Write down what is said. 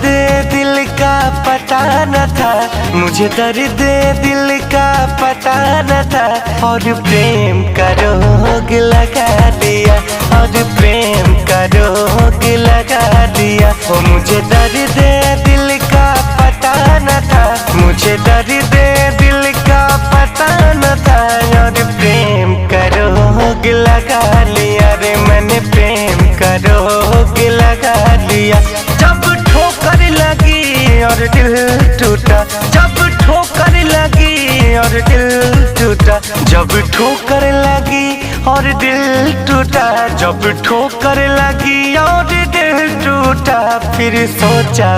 दिल का पता न था, मुझे दर्द दिल का पता न था। और प्रेम का रोग लगा दिया, और प्रेम का रोग लगा दिया। वो मुझे दर्द दिल का पता न था, मुझे दर्द दिल का पता न था। और प्रेम का रोग लगा लिया रे, मैंने प्रेम का रोग लगा लिया। जब ठोकर लगी और दिल टूटा, जब ठोकर लगी और दिल टूटा, जब ठोकर लगी और दिल टूटा, जब ठोकर लगी और दिल टूटा। फिर सोचा